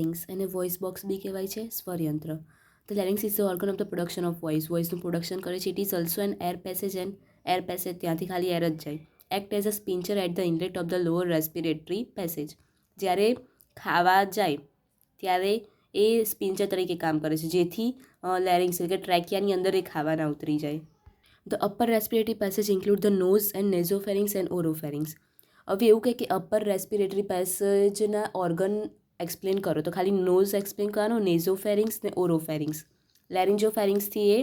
Larynx એને voice box બી કહેવાય છે, સ્વરયંત્ર. The larynx is the organ of the production of વોઇસનું પ્રોડક્શન કરે છે. It is also an air passage and air passage ત્યાંથી ખાલી એર જ જાય. Act as a sphincter at the inlet of the lower respiratory passage. જ્યારે ખાવા જાય ત્યારે એ સ્પિન્ચર તરીકે કામ કરે છે, જેથી લેરિંગ્સ એટલે કે ટ્રેકિયાની અંદર એ ખાવાના ઉતરી જાય. The upper respiratory passage include the nose and nasopharynx and oropharynx. હવે એવું કહે કે અપર રેસ્પિરેટરી પેસેજના ઓર્ગન એક્સપ્લેન કરો, તો ખાલી નોઝ એક્સપ્લેન કરવાનો, નેઝોફેરિંગ્સ ને ઓરોફેરિંગ્સ. લેરિન્જોફેરિંગ્સથી એ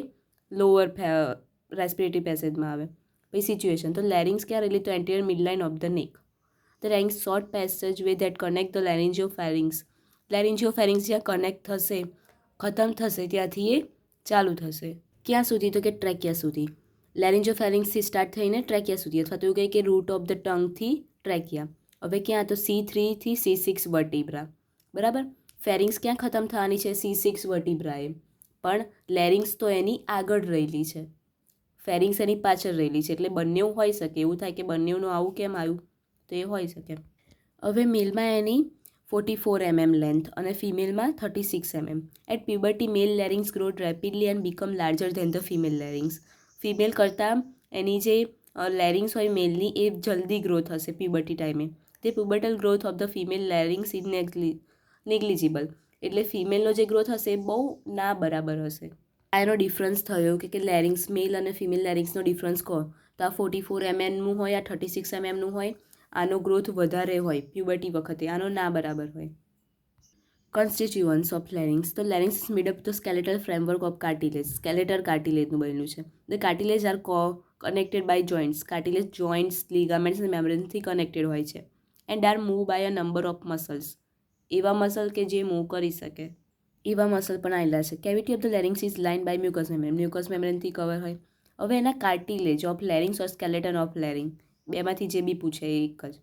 લોઅર રેસ્પિરેટરી પેસેજમાં આવે. પછી સિચ્યુએશન, તો લેરિંગ્સ ક્યાં રહેલી, તો anterior midline of the neck. The larynx short passage way that connect the laryngopharynx. Laryngopharynx જ્યાં કનેક્ટ થશે, ખતમ થશે, ત્યાંથી એ ચાલુ થશે. ક્યાં સુધી, તો કે ટ્રેકિયા સુધી. લેરિન્જિયોફેરિંગ્સથી સ્ટાર્ટ થઈને ટ્રેકિયા સુધી, અથવા તો એવું કહે કે રૂટ ઓફ ધ ટંગથી ટ્રેકિયા. હવે ક્યાં, તો C3 થી C6 વર્ટિબ્રા. બરાબર. ફેરિંગ્સ ક્યાં ખતમ થવાની છે, C6 વર્ટિબ્રાએ. પણ લેરિંગ્સ તો એની આગળ રહેલી છે, ફેરિંગ્સ એની પાછળ રહેલી છે, એટલે બંને હોઈ શકે. એવું થાય કે બંનેનું આવું કેમ આવ્યું, તો એ હોઈ શકે. હવે મેલમાં એની 44 mm લેન્થ અને ફિમેલમાં 36 mm. At puberty male larynx grow rapidly and become larger than the female larynx. Female કરતાં એની જે લેરિંગ્સ હોય મેલની એ જલ્દી ગ્રો થશે પ્યુબર્ટી ટાઈમે. તે pubertal growth of the female larynx is negligible. એટલે ફિમેલનો જે ગ્રોથ હશે એ બહુ ના બરાબર હશે. આ એનો ડિફરન્સ થયો કે લેરિંગ્સ મેલ અને ફિમેલ લેરિંગ્સનો ડિફરન્સ કહો, તો આ 44 mmનું હોય, આ 36 mmનું હોય. આનો ગ્રોથ વધારે હોય પ્યુબર્ટી વખતે, આનો ના બરાબર હોય. કન્સ્ટિટ્યુઅન્ટ્સ ઓફ લેરિંગ્સ, તો larynx is made up the skeletal framework of cartilage. Skeletal કાર્ટિલેજનું બનેલું છે. The cartilage are connected by joints. Cartilage joints, ligaments અને મેમ્બ્રેનથી કનેક્ટેડ હોય છે. And are move by a number of muscles. એવા muscle કે જે મૂવ કરી શકે એવા મસલ પણ આવેલા છે. Cavity of the larynx is line by mucous membrane. Mucous મેમ્બ્રેનથી કવર હોય. હવે એના cartilage of larynx or skeleton of larynx, બેમાંથી જે બી પૂછે એ એક જ.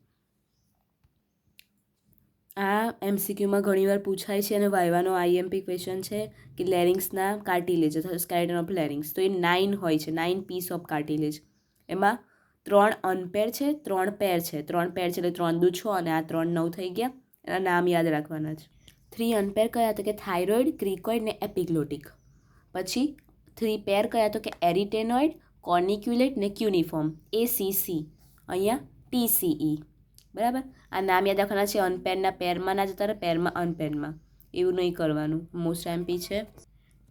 આ MCQમાં ઘણીવાર પૂછાય છે અને વાયવાનો IMP ક્વેશ્ચન છે કે લેરિંગ્સના કાર્ટિલેજ અથવા સ્કેલેટન ઓફ લેરિંગ્સ. તો એ 9 હોય છે, 9 પીસ ઓફ કાર્ટિલેજ. એમાં 3 અનપેર છે, 3 પેર છે. 3 પેર છે એટલે 3 દુ 6 અને આ 3 9 થઈ ગયા. એના નામ યાદ રાખવાના છે. 3 અનપેર કયા, તો કે થાઇરોઇડ, ક્રિકોઇડ ને એપિગ્લોટિક. પછી 3 પેર કયા, તો કે એરિટેનોઇડ, કોર્નિક્યુલેટ ને ક્યુનિફોર્મ. ACC, અહીંયા TCE. બરાબર. આ નામ યાદ રાખવાના છે. અનપેરના પેરમાં ના જતા રહે, પેરમાં અનપેરમાં, એવું નહીં કરવાનું. મોસ્ટ MP છે,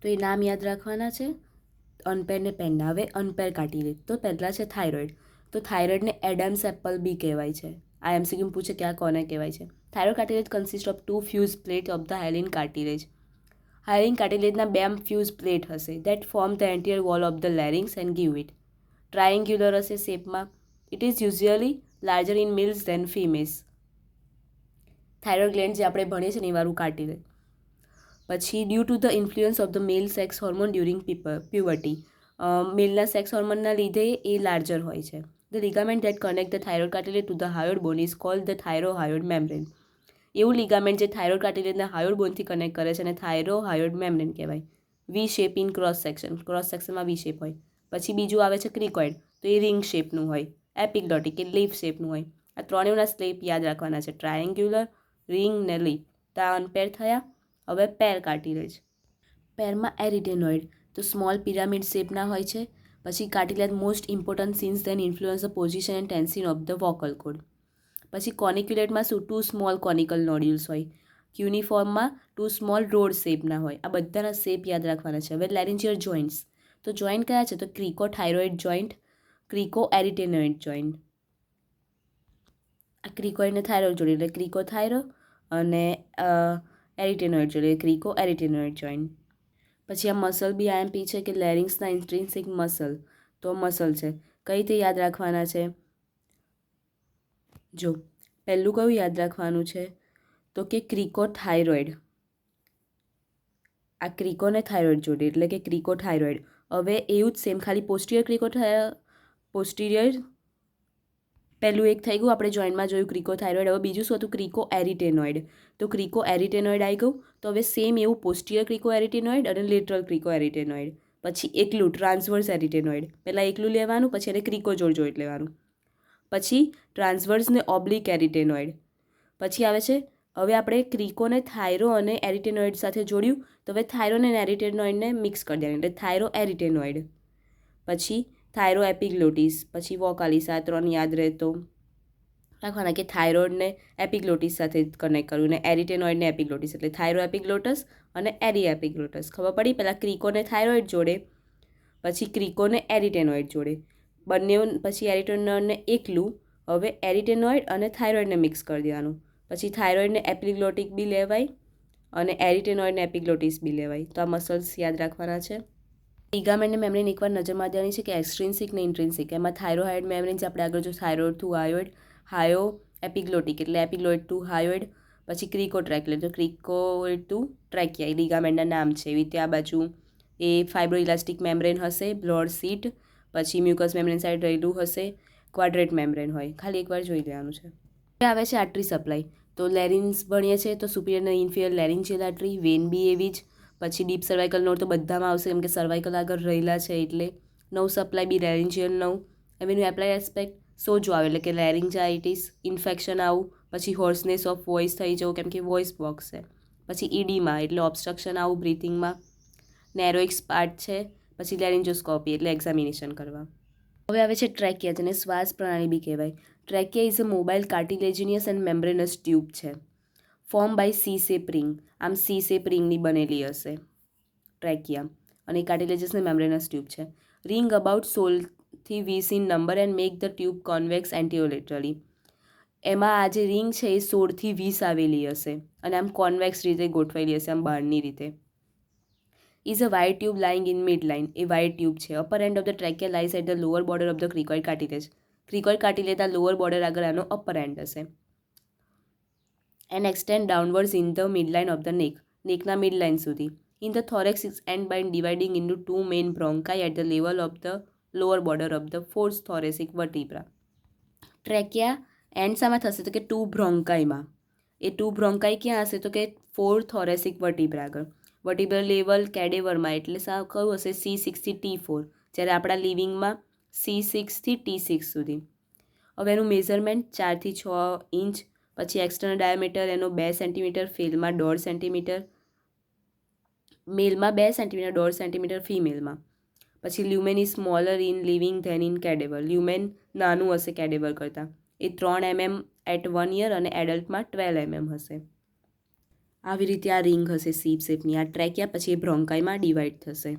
તો એ નામ યાદ રાખવાના છે. અનપેર ને પેરના. હવે અનપેર કાર્ટિલેજ, તો પહેલાં છે થાઇરોઇડ. તો થાઇરોઇડને એડમ્સ એપલ બી કહેવાય છે. આ MCQ પૂછે કે આ કોને કહેવાય છે. Thyroid cartilage consist of 2 fuse plate of the hyaline cartilage. Hyaline કાર્ટિલેજના 2 ફ્યુઝ પ્લેટ હશે that form the anterior wall of the larynx and give it. Triangular હશે શેપમાં. It is usually larger in males than females. Thyroid gland જે આપણે ભણીએ છીએ ને એ વાળું કાર્ટિલેજ. પછી due to the influence of the male sex hormone during puberty. મેલના સેક્સ હોર્મોનના લીધે એ લાર્જર હોય છે. The ligament that connect the thyroid cartilage to the hyoid bone is called the thyrohyoid membrane. એવું લિગામેન્ટ જે thyroid કાર્ટિલેજના hyoid બોનથી connect કરે છે અને થાઇરોહાયોઇડ મેમ્બ્રેન કહેવાય. V shape in cross section. Cross સેક્શનમાં વી શેપ હોય. પછી બીજું આવે છે ક્રિકોઇડ, તો એ રિંગ શેપનું હોય. એપિગ્લોટિક એ લીફ શેપનું હોય. આ ત્રણેયના શેપ યાદ રાખવાના છે. ટ્રાયેન્ગ્યુલર, રિંગ ને લીફ. તો આ અનપેર થયા. હવે પેર કાર્ટિલેજ. પેરમાં એરિટેનોઇડ, તો સ્મોલ પિરામિડ શેપના હોય છે. પછી cartilage most important since then influence the position and tension of the vocal cord. પછી કોનિક્યુલેટમાં શું 2 સ્મોલ કોનિકલ નોડ્યુલ્સ હોય. ક્યુનિફોર્મમાં 2 સ્મોલ રોડ શેપના હોય. આ બધાના શેપ યાદ રાખવાના છે. હવે લેરિન્જિયલ જોઇન્ટ્સ, તો જોઇન્ટ કયા છે, તો ક્રિકોથાઇરોઇડ જોઇન્ટ, ક્રિકો એરિટેનોઇડ જોઇન્ટ. આ ક્રિકોઇડ ને થાઇરોઇડ જોડે એટલે ક્રિકોથાઇરો અને એરિટેનોઇડ જોડે ક્રિકો એરિટેનોઇડ જોઇન્ટ. પછી આ મસલ બી IMP છે કે લેરિંગ્સના ઇન્ટ્રિન્સિક મસલ, તો મસલ છે. કઈ રીતે યાદ રાખવાના છે, જો પહેલું કયું યાદ રાખવાનું છે, તો કે ક્રિકોથાઇરોઇડ. આ ક્રિકોને થાઇરોઇડ જોડે એટલે કે ક્રિકોથાઇરોઇડ. હવે એવું જ સેમ, ખાલી પોસ્ટિરિયર પહેલું એક થઈ ગયું, આપણે જોઈન્ટમાં જોયું ક્રિકોથાઇરોઇડ. હવે બીજું શું હતું, ક્રિકો એરિટેનોઇડ. તો ક્રિકો એરિટેનોઇડ આવી ગયું. તો હવે સેમ એવું પોસ્ટિરિયર ક્રિકો એરિટેનોઇડ અને લેટરલ ક્રિકો એરિટેનોઇડ. પછી એકલું ટ્રાન્સવર્સ એરિટેનોઇડ. પહેલાં એકલું લેવાનું, પછી એને ક્રિકો જોડ લેવાનું. પછી ટ્રાન્સવર્સ ને ઓબ્લિક એરિટેનોઇડ. પછી આવે છે હવે આપણે ક્રિકોને થાઇરો અને એરિટેનોઇડ સાથે જોડ્યું, તો હવે થાઇરો અને એરિટેનોઇડને મિક્સ કરી દેવાનું, એટલે થાઇરો એરિટેનોઇડ. પછી થાઇરો એપિગ્લોટિસ, પછી વોકાલિસ. આ 3 યાદ રહે તો રાખવાના કે થાઇરોઇડને એપિગ્લોટિસ સાથે કનેક્ટ કરવું, અને એરિટેનોઇડને એપિગ્લોટિસ, એટલે થાઇરો એપિગ્લોટસ અને એરી એપિગ્લોટસ. ખબર પડી? પહેલાં ક્રિકોને થાઇરોઇડ જોડે, પછી ક્રિકોને એરિટેનોઇડ જોડે, બંને પછી એરિટેનોઇડને એકલું. હવે એરિટેનોઇડ અને થાઇરોઇડને મિક્સ કરી દેવાનું. પછી થાઇરોઇડને એપિગ્લોટિક બી લેવાય અને એરિટેનોઇડને એપિગ્લોટિસ બી લેવાય. તો આ મસલ્સ યાદ રાખવાના છે. લિગામેન્ટને મેમ્બ્રેન એકવાર નજર મારી દેવાની છે કે એક્સ્ટ્રિન્સિક ને ઇન્ટ્રિન્સિક. એમાં થાઇરોહાઇડ મેમ્બ્રેન છે, આપણે આગળ જો થાઇરોઇડ ટુ હાયોઇડ, હાયો એપિગ્લોટિક એટલે એપિગ્લોઇડ ટુ હાયોઇડ. પછી ક્રિકોટ્રેક્યુલર, તો ક્રિકોઇડ ટુ ટ્રેકિયા, એ લિગામેન્ટના નામ છે. એવી રીતે આ બાજુ એ ફાઇબ્રો ઇલાસ્ટિક મેમ્બ્રેન હશે, બ્લોડ સીટ, પછી મ્યુકસ મેમ્બ્રેન સાઈડ રહેલું હશે, ક્વાડ્રેટ મેમ્બ્રેન હોય. ખાલી એકવાર જોઈ લેવાનું છે. હવે આવે છે આર્ટરી સપ્લાય. તો લેરિન્સ ભણીએ છીએ તો સુપિરિયર અને ઇન્ફિરિયર લેરિન્જિયલ આર્ટરી, વેન બી એવી જ. પછી ડીપ સર્વાઇકલ નોડ તો બધામાં આવશે કેમ કે સર્વાઇકલ આગળ રહેલા છે એટલે. નવ સપ્લાય બી લેરિન્જિયલ નવ. એનું એપ્લાય એસ્પેક્ટ સોજો આવે એટલે કે લેરિન્જાઇટિસ, ઇન્ફેક્શન આવું, પછી હોર્સનેસ ઓફ વોઇસ થઈ જવું કેમ કે વોઇસ બોક્સ છે. પછી ઇડીમાં એટલે ઓબ્સ્ટ્રક્શન આવું બ્રીથિંગમાં. નેરોઇક્સ પાર્ટ છે. પછી લેરિન્જોસ્કોપી એટલે એક્ઝામિનેશન કરવા. હવે આવે છે ટ્રેકિયા, જેને શ્વાસ પ્રણાલી બી કહેવાય. Trachea is a mobile cartilaginous and membranous tube છે, form by C shape ring. આમ સી શેપ રિંગની બનેલી હશે ટ્રેકિયા, અને કાર્ટિલેજસ ને મેમ્બ્રેનસ ટ્યુબ છે. રિંગ અબાઉટ 16 થી 20 in number and make the tube convex anterolaterally. એમાં આ જે રિંગ છે એ 16 થી 20 આવેલી હશે અને આમ કોન્વેક્સ રીતે ગોઠવાયેલી હશે, આમ બહારની રીતે. Is a wide tube lying in mid line. એ વાઇડ ટ્યુબ છે. Upper end of the trachea lies at the lower border of the cricoid cartilage. Cricoid cartilage lower border આગળ આનો અપર એન્ડ હશે. And extend downwards in the midline of the neck. નેકના midline સુધી. In the thorax is end by dividing into 2 main bronchi at the level of the lower border of the 4th thoracic vertebra. Trachea end શામાં થશે તો કે 2 બ્રોન્કાઈમાં. એ 2 bronchi ક્યાં હશે તો કે 4th thoracic vertebra આગળ. વર્ટિબ્રલ લેવલ કેડેવરમાં એટલે કયું હશે C6 થી T4, જ્યારે આપણા લિવિંગમાં C6 થી T6 સુધી. હવે એનું મેઝરમેન્ટ 4 થી 6 ઇંચ. પછી એક્સટર્નલ ડાયામીટર એનો 2 સેન્ટીમીટર, ફેલમાં 1.5 સેન્ટીમીટર, મેલમાં 2 સેન્ટીમીટર, 1.5 સેન્ટીમીટર ફિમેલમાં. પછી lumen is smaller in living than in cadaver. Lumen નાનું હશે કેડેવર કરતાં. એ 3 mm એટ 1 year અને એડલ્ટમાં 12 mm હશે. આવી રીતે આ રિંગ હશે સીપ શેપની. આ ટ્રેકિયા પછી એ બ્રોન્કાઈમાં ડિવાઈડ થશે.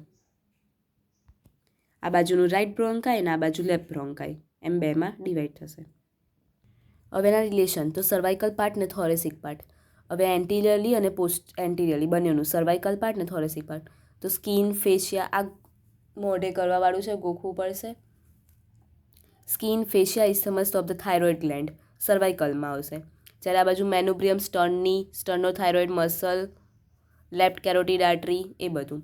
આ બાજુનું રાઇટ બ્રોન્કાઈ અને આ બાજુ લેફ્ટ બ્રોન્કાઈ, એમ બેમાં ડિવાઈડ થશે. હવે એના રિલેશન તો સર્વાઇકલ પાર્ટ ને થોરેસિક પાર્ટ. હવે એન્ટિરિયરલી અને પોસ્ટ એન્ટિરિયરલી બંનેનું સર્વાઇકલ પાર્ટ ને થોરેસિક પાર્ટ. તો સ્કિન, ફેશિયા આ મોઢે કરવાવાળું છે, ગોખવું પડશે. Skin, fascia is isthmus of the thyroid gland, સર્વાઇકલમાં આવશે. જ્યારે આ બાજુ મેનુબ્રિયમ સ્ટર્નની, sternothyroid muscle, left carotid artery એ બધું.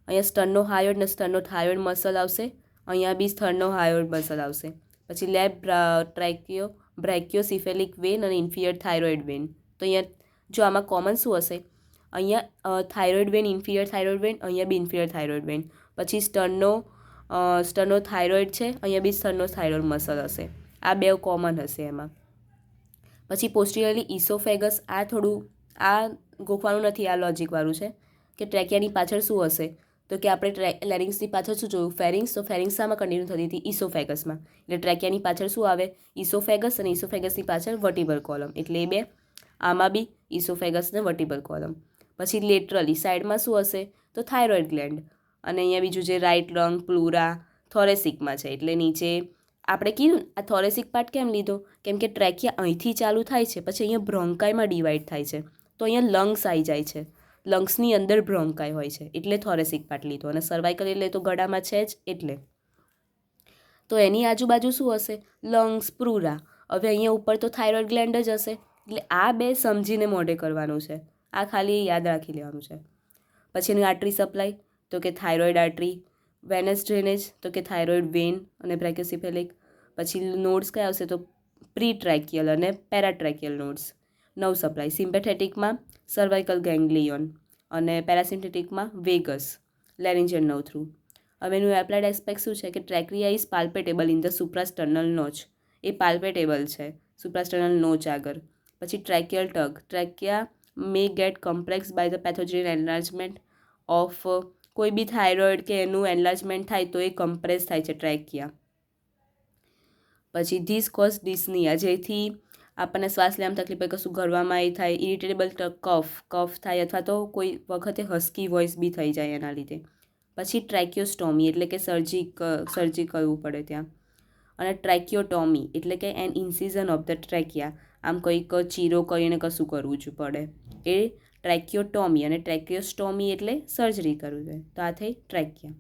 અહીંયા સ્ટર્નોહાયોઇડ ને સ્ટર્નોથાઇરોઇડ મસલ આવશે. અહીંયા બી સ્ટર્નોહાયોઇડ મસલ આવશે. પછી લેફ્ટ ટ્રેકિયો, બ્રેકિયોસિફેલિક વેન અને ઇન્ફિરિયર થાઇરોઇડ વેન. તો અહીંયા જો આમાં કોમન શું હશે, અહીંયા thyroid vein, inferior thyroid vein, અહીંયા બી ઇન્ફિરિયર થાઇરોઇડ વેન. પછી સ્ટર્નોથાઇરોઇડ છે, અહીંયા બી સ્ટર્નોથાઇરોઇડ મસલ હશે. આ બે કોમન હશે એમાં. પછી પોસ્ટિરિયરલી ઇસોફેગસ. આ થોડું આ ગોખવાનું નથી, આ લોજિકવાળું છે કે ટ્રેકિયાની પાછળ શું હશે, તો કે આપણે લેરિંગ્સની પાછળ શું જોયું, ફેરિંગ્સ. તો ફેરિંગ્સ શામાં કન્ટિન્યુ થતી હતી, ઇસોફેગસમાં. એટલે ટ્રેકિયાની પાછળ શું આવે, ઇસોફેગસ, અને ઇસોફેગસની પાછળ વર્ટિબલ કોલમ. એટલે એ બે. આમાં બી ઇસોફેગસ ને વર્ટિબલ કોલમ. પછી લેટરલી સાઈડમાં શું હશે તો થાઇરોઇડ ગ્લેન્ડ. અને અહીંયા બીજું જે રાઇટ લંગ, પ્લુરા, થોરેસિકમાં છે. એટલે નીચે આપણે કીધું આ થોરેસિક પાર્ટ કેમ લીધો, કેમ કે ટ્રેકિયા અહીંથી ચાલુ થાય છે, પછી અહીંયા બ્રોન્કાઈમાં ડિવાઈડ થાય છે. તો અહીંયા લંગ્સ આવી જાય છે, લંગ્સની અંદર બ્રોન્કાઈ હોય છે, એટલે થોરેસિક પાર્ટ લીધો. અને સર્વાઇકલ એટલે તો ગળામાં છે જ એટલે. તો એની આજુબાજુ શું હશે, લંગ્સ, પ્રુરા. હવે અહીંયા ઉપર તો થાઇરોઇડ ગ્લેન્ડ જ હશે. એટલે આ બે સમજીને મોઢે કરવાનું છે, આ ખાલી યાદ રાખી લેવાનું છે. પછી એની આર્ટરી સપ્લાય તો કે થાઇરોઇડ આર્ટરી, વેનસ ડ્રેનેજ તો કે થાઇરોઇડ વેન અને બ્રેકિયોસિફેલિક. પછી નોડ્સ કયા આવશે તો પ્રી ટ્રેકિયલ અને પેરાટ્રેકિયલ નોડ્સ. નવ સપ્લાય સિમ્પેથેટિકમાં સર્વાઇકલ ગેંગ્લિયોન અને પેરાસિમ્પેથેટિકમાં વેગસ, લેરિન્જિયલ નવ થ્રુ. હવે એનું એપ્લાઇડ એસ્પેક્ટ શું છે કે trachea is palpable in the suprasternal notch. એ પાલ્પેટેબલ છે સુપ્રાસ્ટર્નલ નોચ આગળ. પછી tracheal tug, trachea may get complex by the pathogen enlargement of કોઈ બી થાઇરોઇડ કે એનું એનલાર્જમેન્ટ થાય તો એ કમ્પ્રેસ થાય છે ટ્રેકિયા. પછી ધીસ કોઝ ડિસ્નિયા, જેથી આપણને શ્વાસ લેવામાં તકલીફ પડે, કશું ગળવામાં એ થાય, ઇરિટેબલ કફ થાય અથવા તો કોઈ વખતે હસ્કી વોઇસ બી થઈ જાય એના લીધે. પછી ટ્રેક્યોસ્ટોમી એટલે કે સર્જી કરવું પડે ત્યાં. અને ટ્રેક્યોટોમી એટલે કે એન ઇન્સિઝન ઓફ ધ ટ્રેકિયા, આમ કંઈક ચીરો કરીને કશું કરવું જ પડે એ ટ્રેક્યોટોમી. અને ટ્રેક્યોસ્ટોમી એટલે સર્જરી કરવું જોઈએ. તો આ થઈ ટ્રેકિયા.